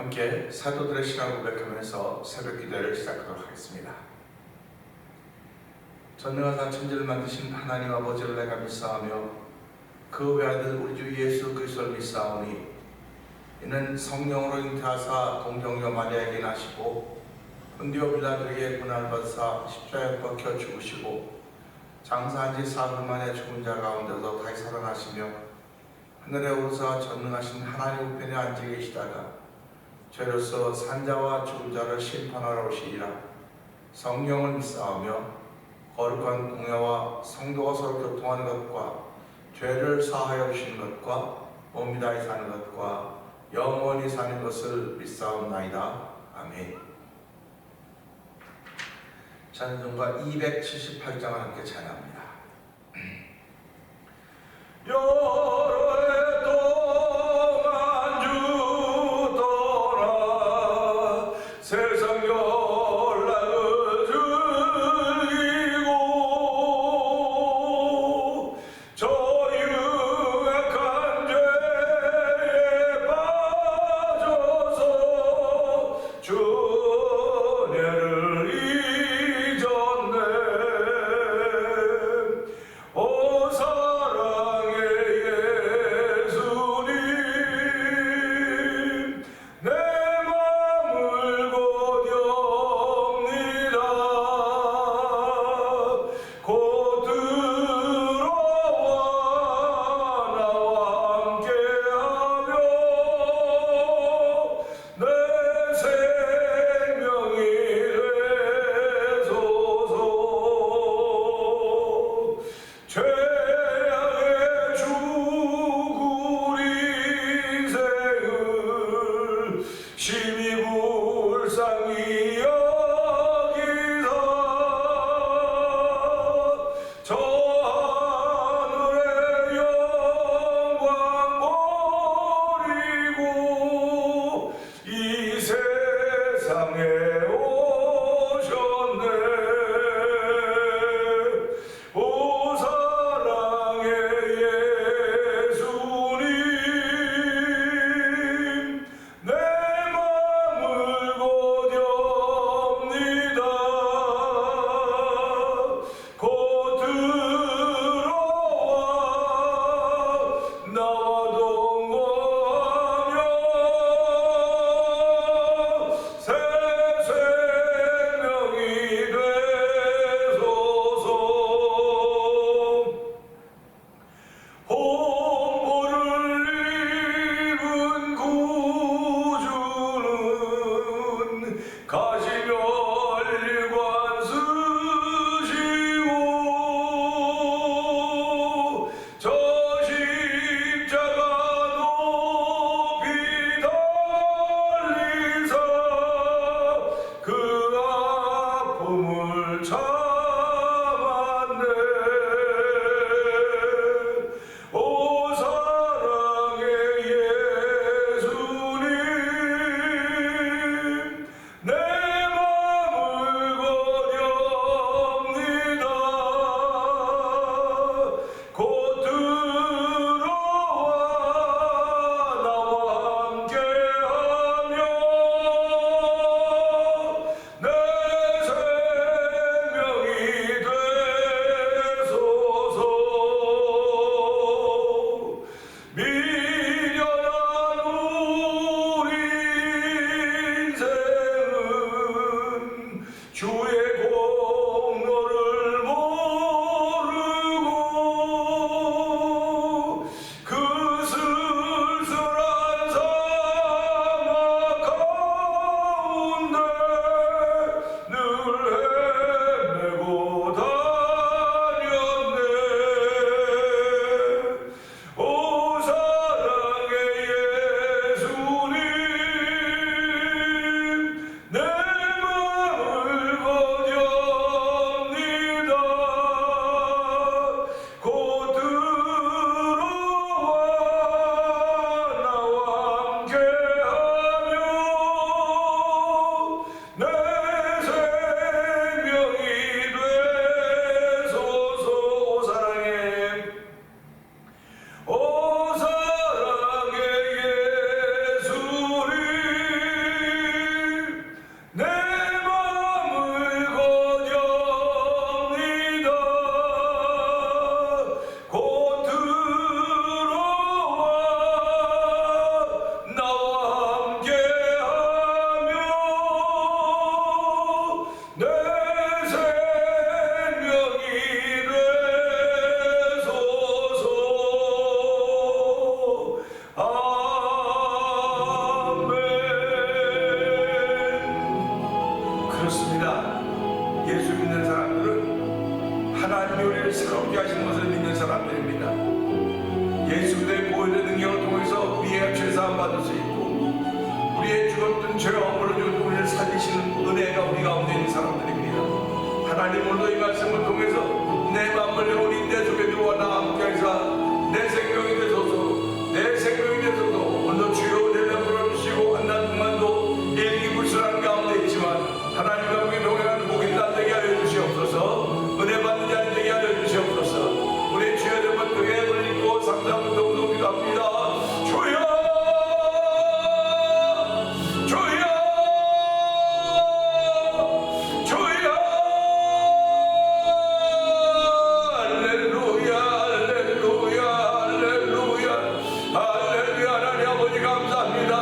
함께 사도들의 신앙을 고백하면서 새벽 기도를 시작하도록 하겠습니다. 전능하사 천지를 만드신 하나님 아버지를 내가 믿사오며 그 외아들 우리 주 예수 그리스도를 믿사오니 이는 성령으로 잉태하사 동정녀 마리아에게 나시고 본디오 빌라도에게 고난을 받으사 십자가에 박혀 죽으시고 장사한 지 사흘 만에 죽은 자 가운데서 다시 살아나시며 하늘에 오르사 전능하신 하나님 우편에 앉아 계시다가 죄로서 산자와 죽은 자를 심판하러 오시리라. 성령을 믿사오며 거룩한 공예와 성도가 서로 교통하는 것과 죄를 사하여 주시는 것과 몸이 다히 사는 것과 영원히 사는 것을 믿사옵나이다. 아멘. 찬송가 278장을 함께 찬양합니다. 하나님이 우리를 새롭게 하신 것을 믿는 사람들입니다. 예수 그리스도의 보혈의 능력을 통해서 우리의 죄사함 받을 수 있고 우리의 죽었던 죄와 허물을 우리를 살리시는 은혜가 우리 가운데 있는 사람들입니다. 하나님 오늘도 이 말씀을 통해서 내 마음을 영원히 내 속에 들어와 나 함께하사 내 생명이 되소서, 내 생명이 되소서. 오늘 주여 은혜를 부어주시고 한날 동안도 일기 불순한 가운데 있지만 하나님과 함께 동행하는 복이 나 되게 하여 주시옵소서. 은혜 받는 자는 되게 하여 주시옵소서. 우리 주여 되면 등에 입고 상담을 동동 기도합니다. 주여, 주여, 주여. 할렐루야, 할렐루야, 할렐루야, 할렐루야. 하나님 아버지 감사합니다.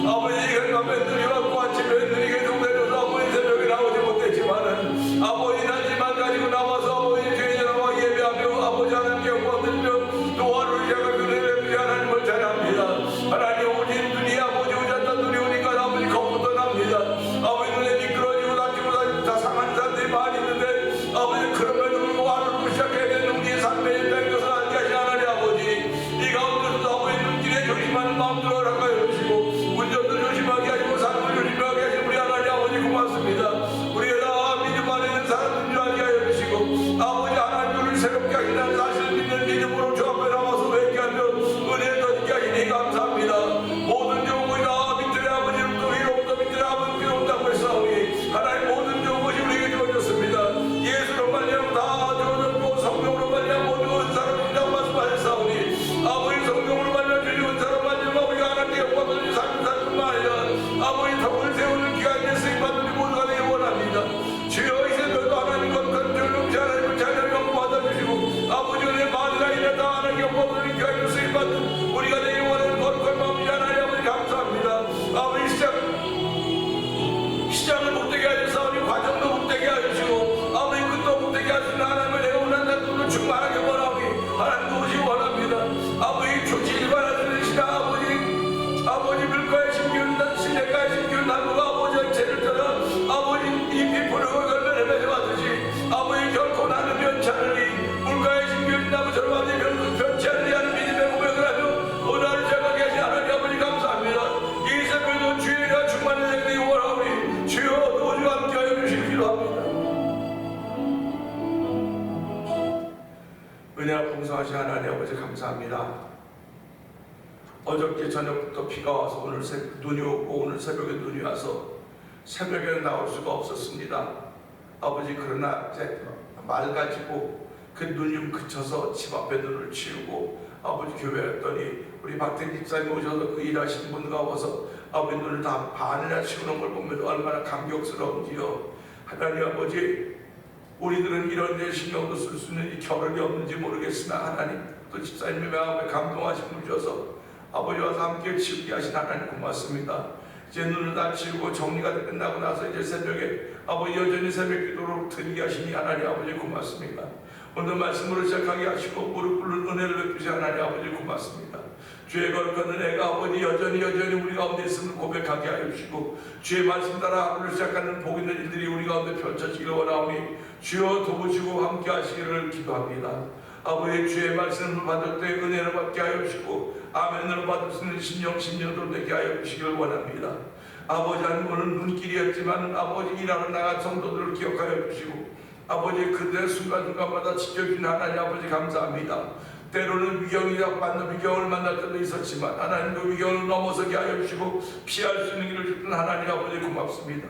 아버지가 가면들이와 같이 밴들에게 동대줘서 아버지 새벽에 나오지 못했지만은 아버지 낮지만 가지고 나와서 아버지 죄에 나와 예배하며 아버지 하나님께 영광 드리며 또 하루를 시작하며 은혜를 하나님을 찬양합니다. 하나님 아버지 눈이 아버지 오셨다 눈이 오니까 아버지 겁부터 납니다. 아버지 눈에 미끄러지고 다치고 다 상한 사람들이 많이 있는데 아버지 그럼에도 불구하고 하루를 시작해야 되는 우리의 삶의 일상인 것을 알게 하신 하나님 아버지 이 가운데서도 아버지 눈길에 조심하는 마음들을 허락하여 주시고 운전도 조심하게 하시고 삶을 조심하게 하시고 우리 하나님 아버지 고맙습니다. 우리가 다 믿음 안에 있는 사람들인 줄 알게 하여 주시고 아버지 하나님 우리를 새롭게 하신다는 사실을 믿는 믿음으로 주 앞에 나와서 회개하며 은혜를 더디게 하시니 감사합니다. 모든 정복이 다 밑들의 아버지로부터 위로부터 밑들의 아버지 위로부터 했사오니 하나님 모든 정복이 우리에게 주어졌습니다. 예수로 말미암아 다 주어졌고 성령으로 말미암아 모든 은사를 주신다고 말씀하셨사오니 아버지 성령으로 말미암아 주신 은사로 말미암아 우리가 하나님께 영광을 주신 삶을 살뿐만 아니라 아버지 덕을 세우는 기간에 쓰임받는 모두가 되기 원합니다. 주여 이 새벽도 하나님 거룩한 존귀 하나님을 찬양 영광 받아주시고 아버지 은혜 만이나 이랬다 하나님 영광을 기간에 쓰임받는 우리가 되기 원하는 거룩한 마음이 하나님 아버지 감사합니다. 아버지 시작을 못되게 하셨사오니 과정도 못되게 하시고 아버지 끝도 못되게 하시는 하나님을 내가 원한다 꿈을 충만하게 원하오니 하나님 도우시기 원합니다. 아버지 조치를 바라주시나 아버지 물가에 심기운다 시내가에 심기운 나무가 아버지의 죄를 떠나 아버지 잎이 푸르고 열매를 맺어왔듯이 아버지 결코 나는 변치 않으니 물가에 심기운 나무처럼 아버지 결코 변치 않으니 하는 믿음의 고백을 하며 오늘 하루 시작하게 하신 하나님 아버지 감사합니다. 이 새벽에도 주의 은혜가 충만히 되기 원하오니 주여 도우시고 함께하여 주시기 기도합니다. 은혜와 풍성하신 하나님 아버지 감사합니다. 어저께 저녁부터 비가 와서 오늘 눈이 오고 오늘 새벽에 눈이 와서 새벽에는 나올 수가 없었습니다. 아버지 그러나 이제 맑아지고 그 눈이 좀 그쳐서 집 앞에 눈을 치우고 아버지 교회에 왔더니 우리 박태기 집사님 오셔서 그 일하시는 분들과 와서 아버지 눈을 다 반이나 치우는 걸 보면 얼마나 감격스러운지요. 하나님 아버지 우리들은 이런 데 신경도 쓸 수 있는 이 겨를이 없는지 모르겠으나 하나님 또 집사님의 마음에 감동하심을 주셔서 아버지 와서 함께 치우게 하신 하나님 고맙습니다. 이제 눈을 다 치우고 정리가 끝나고 나서 이제 새벽에 아버지 여전히 새벽 기도로 드리게 하시니 하나님 아버지 고맙습니다. 오늘 말씀으로 시작하게 하시고 무릎 꿇는 은혜를 베푸신 하나님 아버지 고맙습니다. 주의 거룩한 은혜가 아버지 여전히 우리 가운데 있음을 고백하게 하여 주시고 주의 말씀 따라 하루를 시작하는 복 있는 일들이 우리 가운데 펼쳐지기를 원하오니 주여 도우시고 함께 하시기를 기도합니다. 아버지 주의 말씀을 받을 때 은혜를 받게 하여 주시고 아멘으로 받을 수 있는 심령도 되게 하여 주시기를 원합니다. 아버지 하나님 오늘 눈길이었지만 아버지 일하러 나간 성도들을 기억하여 주시고 아버지 그들의 순간순간마다 지켜주신 하나님 아버지 감사합니다. 때로는 위경을 만날 때도 있었지만 하나님 그 위경을 넘어서게 하여 주시고 피할 수 있는 길을 주신 하나님 아버지 고맙습니다.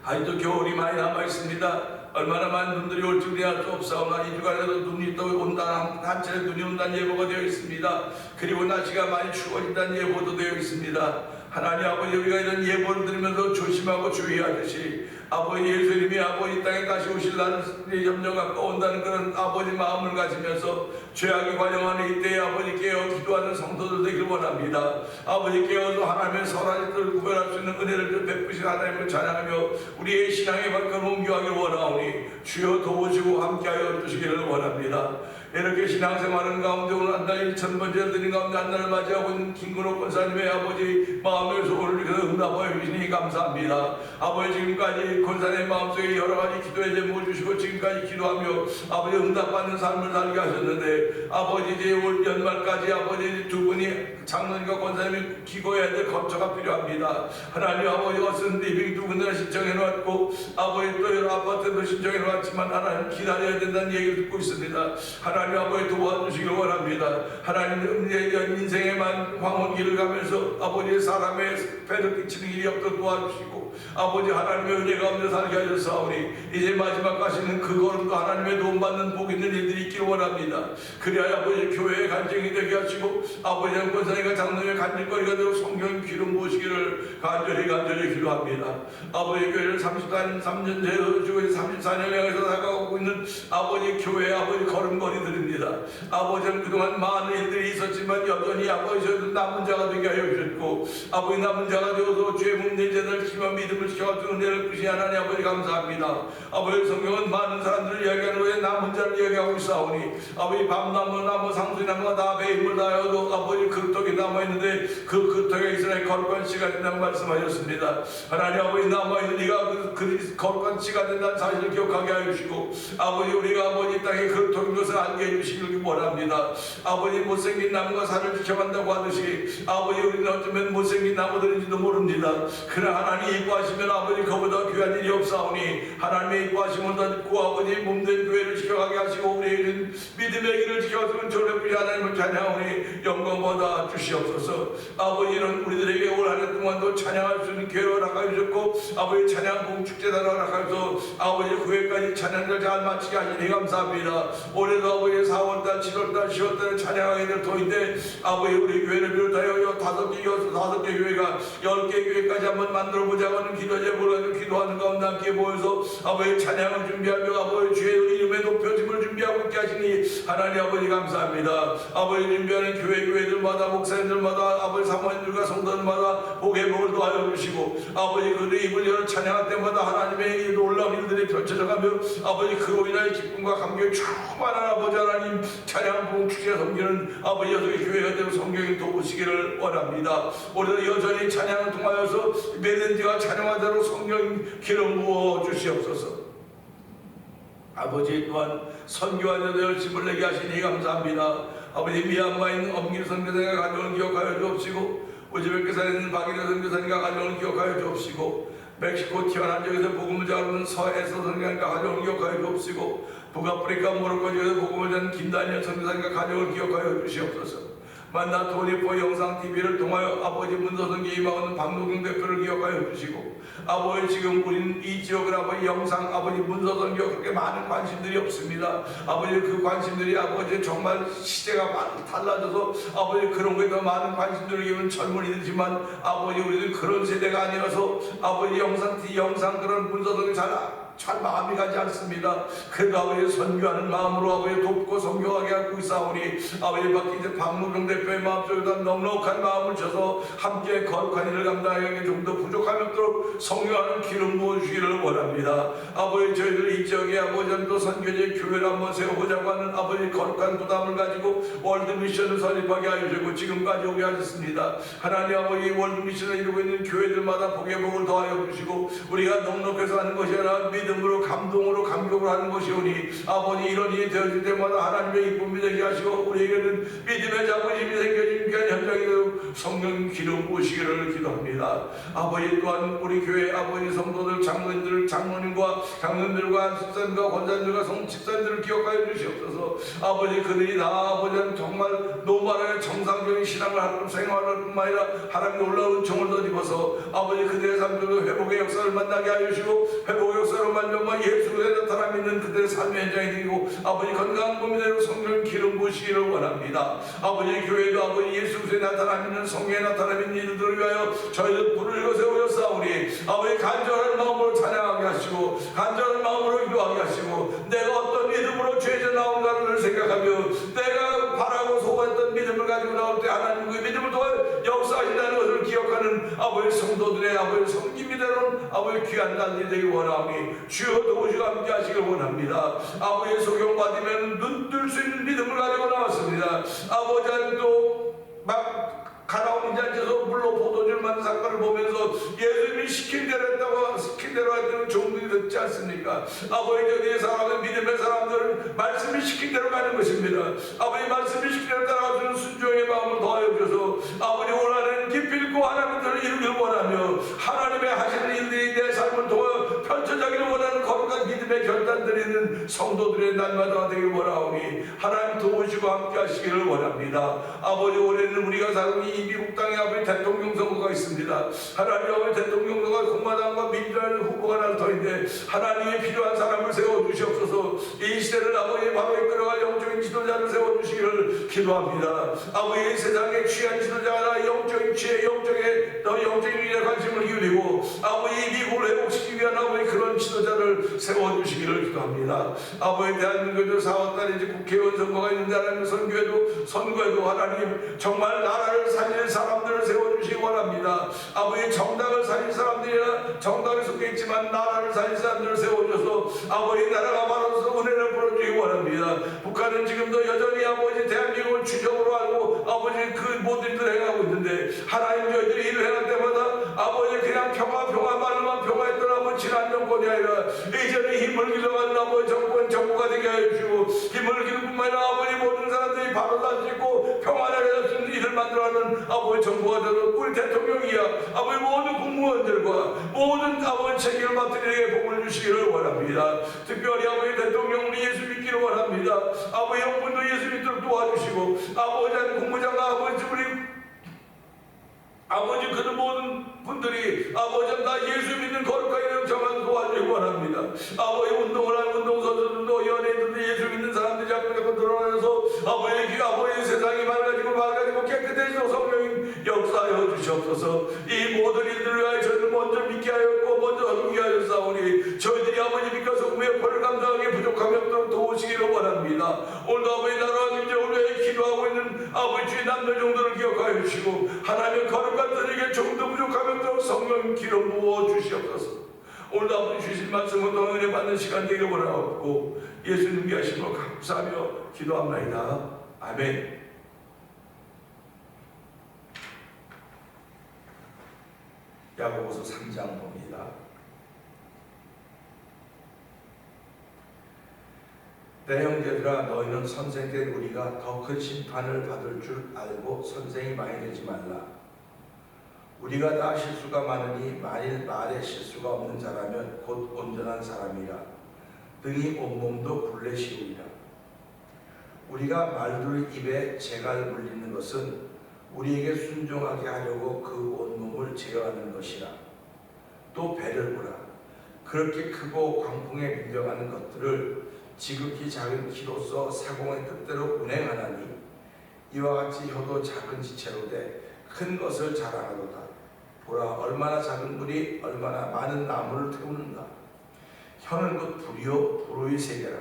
아직도 겨울이 많이 남아있습니다. 얼마나 많은 눈들이 올 줄이 알 수 없사오나 이 주간에도 눈이 또 온다 한 차례 눈이 온다는 예보가 되어 있습니다. 그리고 날씨가 많이 추워진다는 예보도 되어 있습니다. 하나님 아버지 우리가 이런 예보를 들으면서 조심하고 주의하듯이 아버지 예수님이 아버지 땅에 다시 오실 날을 염려 갖고 온다는 그런 아버지 마음을 가지면서 죄악이 관영하는 이때에 아버지 깨어 기도하는 성도들 되길 원합니다. 아버지 깨어서 하나님의 선한 뜻을 구별할 수 있는 은혜를 베푸신 하나님을 찬양하며 우리의 신앙의 발걸음을 옮겨가길 원하오니 주여 도우시고 함께하여 주시기를 원합니다. 이렇게 신앙생활하는 가운데 오늘 한 달 1000번째 드린 가운데 한 달을 맞이하고 있는 김근호 권사님의 아버지 마음의 소원을 응답하여 주시니 감사합니다. 아버지 지금까지 권사님 마음속에 여러 가지 기도의 제목을 주시고 지금까지 기도하며 아버지 응답받는 삶을 살게 하셨는데 아버지 이제 올 연말까지 아버지 두 분이 장로님과 권사님이 기고해야 될 거처가 필요합니다. 하나님 아버지 어슨 리빙 두 군데나 신청해 놓았고 아버지 또 여러 아파트도 신청해 놓았지만 하나님 기다려야 된다는 얘기를 듣고 있습니다. 하나님 아버지 도와주시길 원합니다. 하나님 인생의 황혼길을 가면서 아버지의 사람의 배를 끼치는 일이 없도록 도와주시고 아버지 하나님의 은혜 가운데 살게 하셨사오니 이제 마지막 가시는 그 걸음도 하나님의 도움받는 복 있는 일들이 있기를 원합니다. 그래야 아버지 교회의 간증이 되게 하시고 아버지 권사님과 장로님의 간증거리가 되고 성경 기름 부으시기를 간절히 기도합니다. 아버지 교회를 33년 되어주고 34년 향해서 나가고 있는 아버지 교회 아버지 걸음걸이들입니다. 아버지는 그동안 많은 일들이 있었지만 여전히 아버지 남은 자가 되게 하여 주셨고 아버지 남은 자가 되어서 죄 묻는 자들 심한 믿음을 지켜가지고 은혜를 주신 하나님 아버지 감사합니다. 아버지 성경은 많은 사람들을 이야기하는 후에 남은 자를 이야기하고 있사오니 아버지 밤나무 상수나무가 다 배임을 다하여도 아버지 그릇떡이 남아있는데 그 그릇떡에 이스라엘 거룩한 씨가 된다고 말씀하셨습니다. 하나님 아버지 남아있는 네가 그 거룩한 씨가 된다는 사실을 기억하게 하여 주시고 아버지 우리가 아버지 땅에 그릇떡인 것을 알게 해주시길 원합니다. 아버지 못생긴 나무가 산을 지켜간다고 하듯이 아버지 우리는 어쩌면 못생긴 나무들인지도 모릅니다. 그러나 하나님 이뻐하시면 아버지 그보다 귀한 일이 없사오니 하나님의 이뻐하심을 닫고 아버지 몸된 교회를 지켜가게 하시고 우리에게는 믿음의 길을 지켜가시면 전력부리 하나님을 찬양하오니 영광보다 주시옵소서. 아버지는 우리들에게 올 한 해 동안도 찬양할 수 있는 기회를 허락하여 주셨고 아버지 찬양 봉축제단을 허락하여서 아버지 9회까지 찬양을 잘 마치게 하시니 감사합니다. 올해도 아버지 4월달 7월달 10월달에 찬양하게 될 터인데 아버지 우리 교회를 비롯하여 5개 교회가 10개 교회까지 한번 만들어보자고 하는 기도 제목을 기도하는 가운데 함께 모여서 아버지 찬양을 준비하며 아버지 주의 이름의 높여짐을 준비하고 있게 하시니 하나님 아버지 감사합니다. 아버지 준비하는 교회들마다 목사님들마다 아버지 사모님들과 성도들마다 복의 복을 더하여 주시고 아버지 그들의 입을 열어 찬양할 때마다 하나님의 놀라운 일들이 펼쳐져가며 아버지 그로 인하여 기쁨과 감격이 충만한 아버지 하나님 찬양 봉축제 섬기는 아버지 여성의 교회가 되고 성경이 도우시기를 원합니다. 올해도 여전히 찬양을 통하여서 매든지가 찬양하도록 성경 기름 부어 주시옵소서. 아버지 또한 선교하는 데 열심을 내게 하시니 감사합니다. 아버지 미얀마에 있는 엄길 선교사님과 가정을 기억하여 주옵시고 우즈베키스탄에 있는 박인혜 선교사님과 가정을 기억하여 주옵시고 멕시코 티와나 지역에서 복음을 전하는 서에서 선교사님과 가정을 기억하여 주옵시고 북아프리카 모로코 지역에서 복음을 전하는 김다니엘 선교사님과 가정을 기억하여 주시옵소서. 만나 도니포 영상TV를 통하여 아버지 문서선교 임하는 박노경 대표를 기억하여 주시고 아버지 지금 우리는 이 지역을 아버지 영상 아버지 문서선교 그렇게 많은 관심들이 없습니다. 아버지 그 관심들이 아버지 정말 시대가 달라져서 아버지 그런 거에 더 많은 관심들을 기울이는 젊은이들이지만 아버지 우리는 그런 세대가 아니라서 아버지 영상 그런 문서선교 잘 마음이 가지 않습니다. 그래도 아버지 선교하는 마음으로 아버지 돕고 선교하게 하고 있사오니 아버지 박기재 박노경 대표의 마음속에다 넉넉한 마음을 줘서 함께 거룩한 일을 감당하기 좀 더 부족함이 없도록 선교하는 기름 부어주시기를 원합니다. 아버지 저희들 이 지역에 아버지 또 선교제 교회를 한번 세워보자고 하는 아버지 거룩한 부담을 가지고 월드미션을 설립하게 하여 주시고 지금까지 오게 하셨습니다. 하나님 아버지 월드미션을 이루고 있는 교회들마다 복의 복을 더하여 주시고 우리가 넉넉해서 하는 것이 아니라 믿음으로 감동으로 감격을 하는 것이오니 아버지 이런 일이 되어질 때마다 하나님의 이쁨이 되게 하시고 우리에게는 믿음의 자부심이 생겨진 귀한 현장이 되고 성령 기름 부으시기를 기도합니다. 아버지 또한 우리 교회 아버지 성도들 장로님과 장로님들과 집사님과 권사님들과 성집사님들을 기억하여 주시옵소서. 아버지 그들이 다 아버지는 정말 노말하게 정상적인 신앙을 하는 생활할 뿐만 아니라 하나님의 놀라운 은총을 덧입어서 아버지 그들의 삶들도 회복의 역사를 만나게 하여 주시고 회복의 역사로 말미암아 예수의 나타남이 있는 그들의 삶의 현장이 되고 아버지 건강한 몸이 되고 성령 기름 부으시기를 원합니다. 아버지 교회도 아버지 예수의 나타남이 있는 성령의 나타남이 있는 이들을 위하여 저희들 불을 이거 세우셨사오니 아버지 간절한 마음으로 찬양하게 하시고 간절한 마음으로 기도하게 하시고 내가 어떤 믿음으로 죄에서 나온가를 생각하며 내가 바라고 소원했던 믿음을 가지고 나올 때 하나님 그 믿음을 통해 역사하신다는 것을 기억하는 아버지 성도들의 아버지 성김이 되는 아버지 귀한 날이 되기 원하오니 주여 도우시고 함께 하시길 원합니다. 아버지 소경받으면 눈 뜰 수 있는 믿음을 가지고 나왔습니다. 아버지 하나님도 막 가나온 잔치에서 물로 포도주를 만든 사건을 보면서 예수님이 시킨 대로 했다고 시킨 대로 했다는 종들이 듣지 않습니까? 아버지 저기의 사람은 믿음의 사람들은 말씀이 시킨 대로 가는 것입니다. 아버지 말씀이 시킨 대로 따라가주는 순종의 마음을 더하여 주셔서 아버지 원하는 깊이 있고 하나님들을 이루길 원하며 하나님의 하시는 일들이 내 삶을 통해 펼쳐지기를 원하는 거룩한 믿음의 결단들이 있는 성도들의 날마다 되길 원하오니 하나님 도우시고 함께 하시기를 원합니다. 아버지 올해는 우리가 사는 이 미국 땅에 아버지 대통령 선거가 있습니다. 하나님 아버지 대통령 선거가 공화당과 민주당 후보가 날 터인데 하나님이 필요한 사람을 세워주시옵소서. 이 시대를 아버지 바로 이끌어갈 영적인 지도자를 세워주시기를 기도합니다. 아버지 세상에 취한 지도자가 영적인 지혜 영적인 일에 관심을 기울이고 아버지 미국을 회복시키기 위한 아버지 그런 지도자를 세워주시기를 기도합니다. 아버지 대한민국에도 4월달에 이제 국회의원 선거가 있는데 하나님 선거에도 하나님 정말 나라를 살릴 사람들을 세워주시기 원합니다. 아버지 정당을 살릴 사람들이나 정당에 속해 있지만 나라를 살릴 사람들을 세워줘서 아버지 나라가 바로서 은혜를 풀어주기 원합니다. 북한은 지금도 여전히 아버지 대한민국을 주적으로 알고 아버지 그 모든 일을 행하고 있는데 하나님 저희들이 일을 행할 때마다 아버지 그냥 평화 말로만 평화했던 아버지 지난 정권이 아니라 이제는 힘을 길러가는 아버지 정부가 되게 하여 주시고 힘을 기를 뿐만 아니라 아버지 모든 사람들이 바로 살수 평화를 할 수 있는 일을 만들어가는 아버지 정부가 되는 우리 대통령이야 아버지 모든 공무원들과 모든 아버지 책임을 맡은 이에게 복을 주시기를 원합니다. 특별히 아버지 대통령 우리 예수 믿기를 원합니다. 아버지 형분도 예수 믿도록 도와주시고 아버지 국무장관 아버지 우리 아버지 그런 모든 분들이 아버지 다 예수 믿는 거룩한 이름 정한 도와주기 원합니다. 아버지 운동을 하는 운동선수들도 연예인들도 예수 믿는 사람들이 자꾸 드러나서 아버지 세상이 맑아지고 깨끗해지고 성령님 역사하여 주시옵소서. 이 모든 일들을 위하여 저희를 먼저 믿게 하였고 먼저 섬기게 하였사오니 저희들이 아버지 믿고서 우리의 벌을 감당하기 부족함이 없도록 도우시기를 원합니다. 오늘도 아버지 나라와 민족을 위해 기도하고 있는 아버지 주의 남녀 종들을 기억하여 주시고 하나님의 거룩한 자들에게 조금도 부족함이 없도록 성령 기름 부어 주시옵소서. 오늘도 아버지 주신 말씀을 또 은혜 받는 시간 되기를 원하옵고 예수님 위하심으로 감사하며 기도합나이다. 아멘. 야고보서 3장 봅니다. 내 형제들아 너희는 선생된 우리가 더 큰 심판을 받을 줄 알고 선생이 많이 되지 말라. 우리가 다 실수가 많으니 만일 말에 실수가 없는 자라면 곧 온전한 사람이라 등이 온몸도 불레시우리라. 우리가 말들 입에 재갈 물리는 것은 우리에게 순종하게 하려고 그 온몸을 제어하는 것이라. 또 배를 보라. 그렇게 크고 광풍에 밀려가는 것들을 지극히 작은 키로서 사공의 뜻대로 운행하나니 이와 같이 혀도 작은 지체로 돼 큰 것을 자랑하도다. 보라 얼마나 작은 불이 얼마나 많은 나무를 태우는가. 혀는 곧 불이요 불의 세계라.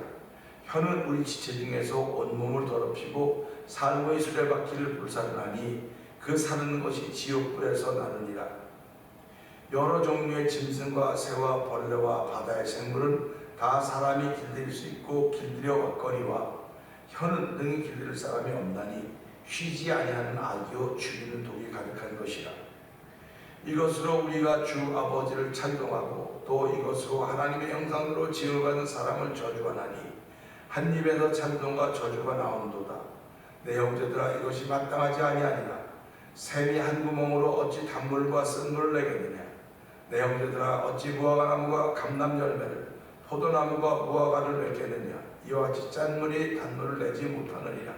혀는 우리 지체 중에서 온몸을 더럽히고 살모의 수레바퀴를 불사르나니 그 사르는 것이 지옥불에서 나느니라. 여러 종류의 짐승과 새와 벌레와 바다의 생물은 다 사람이 길들일 수 있고 길들여 왔거니와 혀는 능히 길들일 사람이 없나니 쉬지 아니하는 악이요 죽이는 독이 가득한 것이라. 이것으로 우리가 주 아버지를 찬송하고 또 이것으로 하나님의 형상으로 지음받은 사람을 저주하나니 한 입에서 찬송과 저주가 나오는도다. 내 형제들아 이것이 마땅하지 아니하니라. 샘이 한 구멍으로 어찌 단물과 쓴물을 내겠느냐. 내 형제들아 어찌 무화과나무가 감람 열매를 포도나무가 무화과를 맺겠느냐. 이와 같이 짠물이 단물을 내지 못하느니라.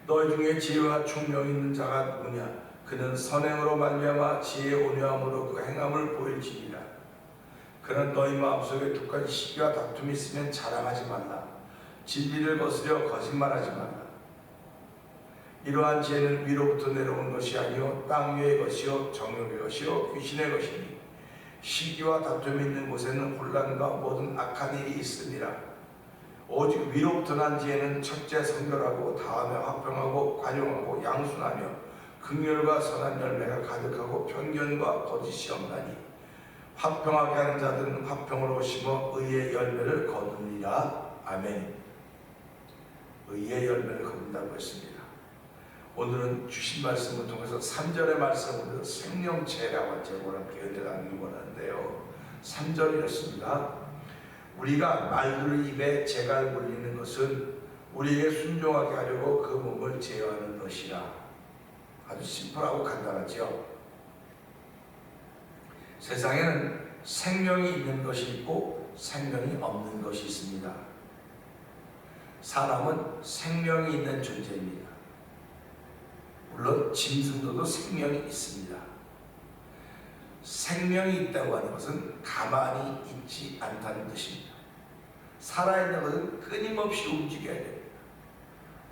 너희 중에 지혜와 총명이 있는 자가 누구냐. 그는 선행으로 말미암아 지혜의 온유함으로 그 행함을 보일지니라. 그는 너희 마음속에 독한 시기와 다툼이 있으면 자랑하지 말라. 진리를 거스려 거짓말하지 말라. 이러한 지혜는 위로부터 내려온 것이 아니요 땅 위의 것이요 정욕의 것이요 귀신의 것이니 시기와 다툼이 있는 곳에는 혼란과 모든 악한 일이 있으니라. 오직 위로부터 난 지혜는 첫째 성결하고 다음에 화평하고 관용하고 양순하며 긍휼과 선한 열매가 가득하고 편견과 거짓이 없나니 화평하게 하는 자들은 화평으로 심어 의의 열매를 거두리라. 아멘. 의의 열매를 거둔다고 했습니다. 오늘은 주신 말씀을 통해서 3절의 말씀으로 생명체라고 제목을 함께 은혜 나누기 원하는데요. 3절이 이렇습니다. 우리가 말들 입에 재갈 물리는 것은 우리에게 순종하게 하려고 그 몸을 제어하는 것이라. 아주 심플하고 간단하죠. 세상에는 생명이 있는 것이 있고 생명이 없는 것이 있습니다. 사람은 생명이 있는 존재입니다. 물론 짐승들도 생명이 있습니다. 생명이 있다고 하는 것은 가만히 있지 않다는 뜻입니다. 살아있는 것은 끊임없이 움직여야 됩니다.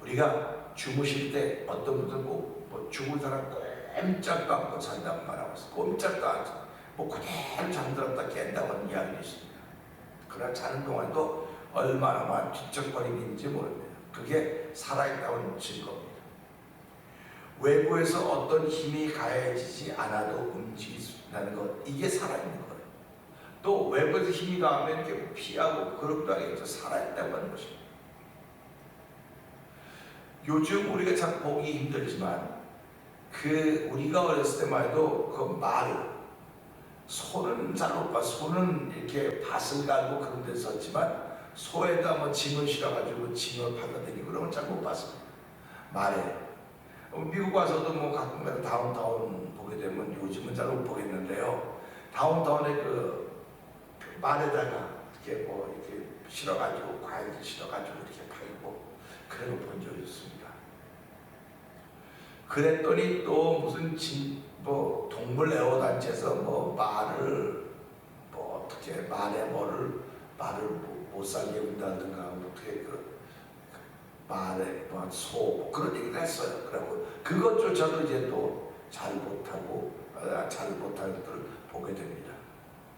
우리가 주무실 때 어떤 분들은 꼭 죽은 사람 꼼짝도 않고 잔다고 말하고 있어요. 꼼짝도 않고 그대로 잠들었다 깬다고 하는 이야기가 있습니다. 그러나 자는 동안도 얼마나 뒤척거리는지 모릅니다. 그게 살아있다는 증거입니다. 외부에서 어떤 힘이 가해지지 않아도 움직인다는 것, 이게 살아있는 거예요. 또 외부에서 힘이 가하면 이렇게 피하고 그렇게 하겠죠. 살아있다고 하는 것입니다. 요즘 우리가 참 보기 힘들지만 우리가 어렸을 때만 해도 그 말, 소는 잘 못 봐. 소는 이렇게 밭을 갈고 그런 데 썼지만 소에다 짐을 실어가지고 짐을 받아들이고 그런 건 잘 못 봤습니다. 말에. 미국 와서도 가끔가다 다운타운 보게 되면 요즘은 잘 못 보겠는데요. 다운타운에 그 말에다가 이렇게 이렇게 실어가지고 과일을 실어가지고 이렇게 팔고 그런 거 본 적이 있습니다. 그랬더니 또 무슨 동물 애호단체에서 말을 어떻게 말에 말을 못 살게 운다든가 어떻게 말에 소 그런 얘기를 했어요. 그리고 그것조차도 이제 또 잘 못하는 것들을 보게 됩니다.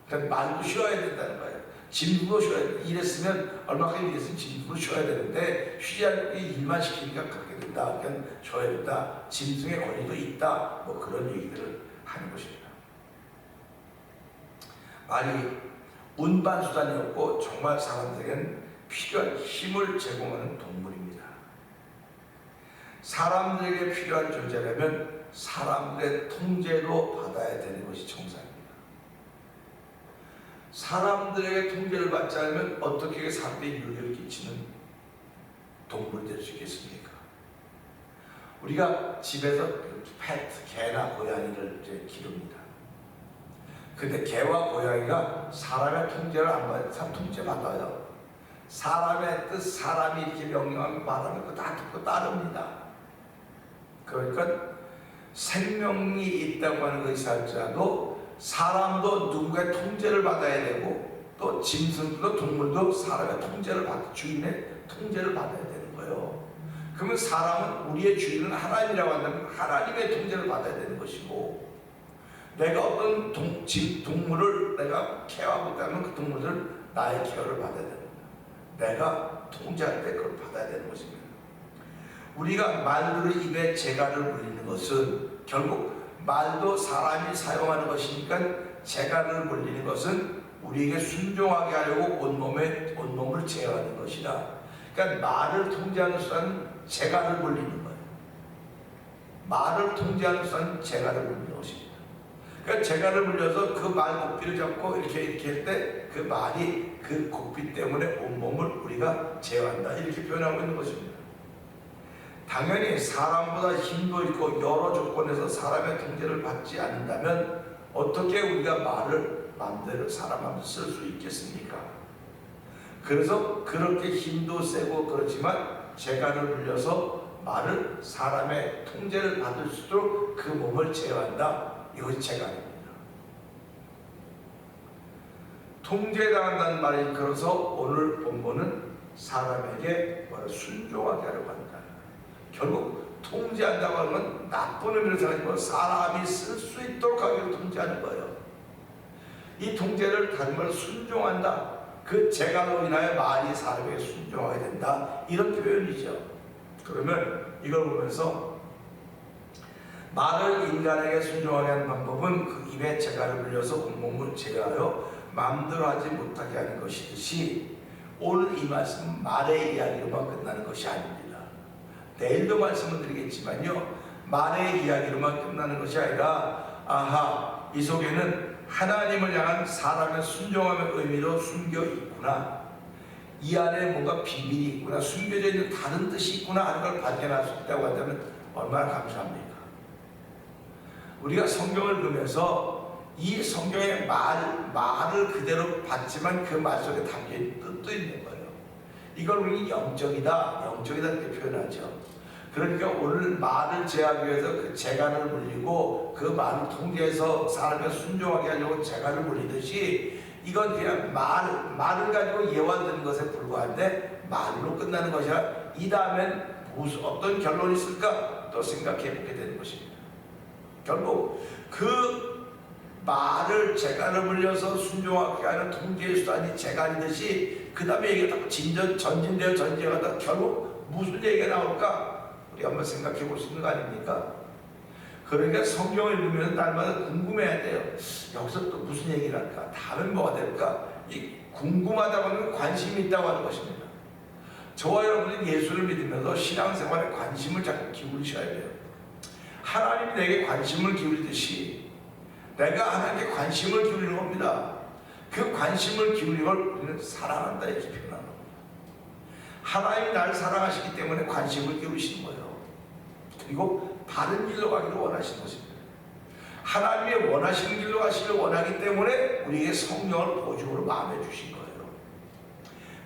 그러니까 말도 쉬어야 된다는 거예요. 짐도 쉬어야 돼. 일했으면 얼마나 일했으면 짐도 쉬어야 되는데 쉬지 않고 일만 시키니까 그렇게 된다. 그러니까 쉬어야 된다. 짐승의 권리도 있다. 그런 얘기들을 하는 것입니다. 말이 운반수단이었고 정말 사람들에게는 필요한 힘을 제공하는 동물입니다. 사람들에게 필요한 존재라면 사람들의 통제도 받아야 되는 것이 정상입니다. 사람들에게 통제를 받지 않으면 어떻게 사람들에게 유해를 끼치는 동물이 될 수 있겠습니까? 우리가 집에서 개나 고양이를 기릅니다. 근데 개와 고양이가 사람의 통제를 안 받아요. 사람 통제받아요. 사람의 뜻, 사람이 이렇게 명령하면 말하는 거 다 듣고 따릅니다. 그러니까 생명이 있다고 하는 것이 할지라도 사람도 누군가의 통제를 받아야 되고 또 짐승도 동물도 사람의 통제를 받아 주인의 통제를 받아야 되는 거예요. 그러면 사람은 우리의 주인은 하나님이라고 한다면 하나님의 통제를 받아야 되는 것이고 내가 어떤 동물을 내가 케어하고있다면 그 동물들은 나의 케어를 받아야 됩니다. 내가 통제할 때 그걸 받아야 되는 것입니다. 우리가 말들의 입에 재갈을 물리는 것은 결국 말도 사람이 사용하는 것이니까 재갈을 물리는 것은 우리에게 순종하게 하려고 온몸을 제어하는 것이다. 그러니까 말을 통제하는 수단은 재갈을 물리는 거예요. 말을 통제하는 수단은 재갈을 물리는 것입니다. 그러니까 재갈을 물려서 그 말 고삐를 잡고 이렇게 할 때 그 말이 그 고삐 때문에 온몸을 우리가 제어한다. 이렇게 표현하고 있는 것입니다. 당연히 사람보다 힘도 있고 여러 조건에서 사람의 통제를 받지 않는다면 어떻게 우리가 말을 마음대로 사람 마음대로 쓸 수 있겠습니까? 그래서 그렇게 힘도 세고 그렇지만 재갈을 물려서 말을 사람의 통제를 받을 수 있도록 그 몸을 제어한다. 이것이 재갈입니다. 통제당한다는 말이 그래서 오늘 본문은 사람에게 순종하게 하려고 한다. 결국 통제한다고 하면 나쁜 의미로 생각하고 사람이 쓸 수 있도록 하기로 통제하는 거예요. 이 통제를 다른 말로 순종한다. 그 재갈로 인하여 말이 사람에게 순종하게 된다. 이런 표현이죠. 그러면 이걸 보면서 말을 인간에게 순종하게 하는 방법은 그 입에 재갈을 물려서 온몸을 제어하여 마음대로 하지 못하게 하는 것이듯이 오늘 이 말씀은 말의 이야기로만 끝나는 것이 아닙니다. 내일도 말씀을 드리겠지만요, 말의 이야기로만 끝나는 것이 아니라 아하, 이 속에는 하나님을 향한 사람의 순종함의 의미로 숨겨 있구나, 이 안에 뭔가 비밀이 있구나, 숨겨져 있는 다른 뜻이 있구나 하는 걸 발견할 수 있다고 한다면 얼마나 감사합니까? 우리가 성경을 보면서 이 성경의 말을 그대로 봤지만 그 말 속에 담긴 뜻도 있는 거예요. 이걸 우리는 영적이다 이렇게 표현하죠. 그러니까 오늘 말을 제하기 위해서 그 재간을 물리고 그 말을 통제해서 사람을 순종하게 하려고 재간을 물리듯이 이건 그냥 말을 가지고 예화 드는 것에 불과한데 말로 끝나는 것이라 이 다음엔 무슨 어떤 결론이 있을까 또 생각해 보게 되는 것입니다. 결국 그 말을 재간을 물려서 순종하게 하는 통제의 수단이 재간이듯이 그 다음에 얘기가 딱 전진되어가다 결국 무슨 얘기가 나올까 우리 한번 생각해 볼 수 있는 거 아닙니까? 그러니까 성경을 읽으면 날마다 궁금해야 돼요. 여기서 또 무슨 얘기를 할까? 다음엔 뭐가 될까? 이 궁금하다고 하는 관심이 있다고 하는 것입니다. 저와 여러분이 예수를 믿으면서 신앙생활에 관심을 자꾸 기울이셔야 돼요. 하나님이 내게 관심을 기울이듯이 내가 하나님께 관심을 기울이는 겁니다. 그 관심을 기울이는 걸 우리는 사랑한다 이렇게 표현하는 겁니다. 하나님이 나를 사랑하시기 때문에 관심을 기울이시는 거예요. 그리고 바른 길로 가기를 원하시는 것입니다. 하나님이 원하시는 길로 가시길 원하기 때문에 우리에게 성령을 보증으로 마음에 주신 거예요.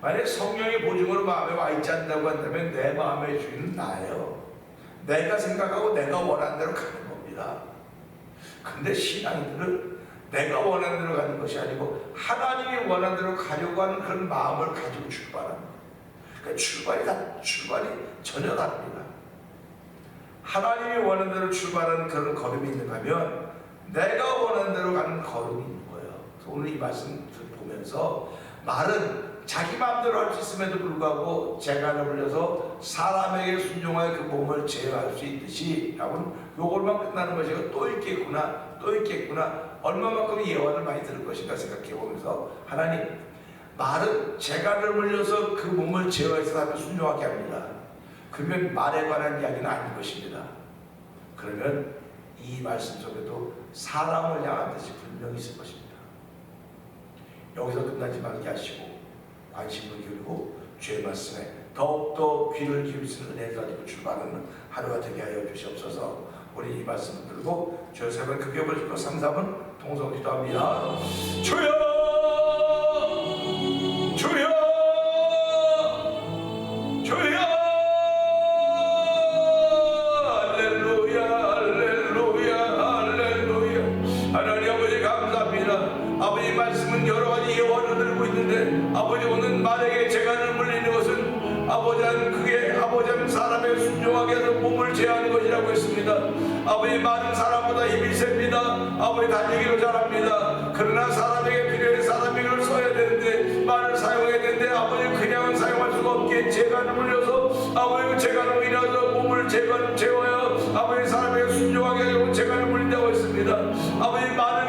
만약에 성령의 보증으로 마음에 와 있지 않는다고 한다면 내 마음의 주인은 나예요. 내가 생각하고 내가 원하는 대로 가는 겁니다. 근데 신앙인들은 내가 원하는 대로 가는 것이 아니고 하나님이 원하는 대로 가려고 하는 그런 마음을 가지고 출발하는 거예요. 그러니까 출발이 전혀 다릅니다. 하나님이 원하는 대로 출발하는 그런 걸음이 있는가 하면 내가 원하는 대로 가는 걸음이 있는 거예요. 그래서 오늘 이 말씀 보면서 말은 자기 마음대로 할 수 있음에도 불구하고 재간을 물려서 사람에게 순종하여 그 몸을 제어할 수 있듯이 라고는 요걸만 끝나는 것이 또 있겠구나 얼마만큼 예화를 많이 들을 것인가 생각해 보면서 하나님 말은 재간을 물려서 그 몸을 제어해서 사람을 순종하게 합니다. 그러면 말에 관한 이야기는 아닌 것입니다. 그러면 이 말씀 속에도 사람을 향한 뜻이 분명히 있을 것입니다. 여기서 끝나지 말게 하시고 관심을 기울이고 주의 말씀에 더욱더 귀를 기울이시는 은혜를 가지고 출발하는 하루가 되게 하여 주시옵소서. 우리 이 말씀을 들고 주의 세번 크게 부르시고 3, 4분 통성 기도합니다. 주여 아버지 오늘 말에게 재간을 물리는 것은 아버지는 사람의 순종하게 해서 몸을 제어하는 것이라고 했습니다. 아버지 말은 사람보다 힘이 셉니다. 아버지 달리기로 잘합니다. 그러나 사람에게 필요해 사람이 이걸 써야 되는데 말을 사용해야 되는데 아버지 그냥은 사용할 수가 없기에 재간을 물려서 아버지 재간으로 인해서 몸을 제어하여 아버지 사람에게 순종하게 하려고 재간을 물린다고 했습니다. 아버지 말을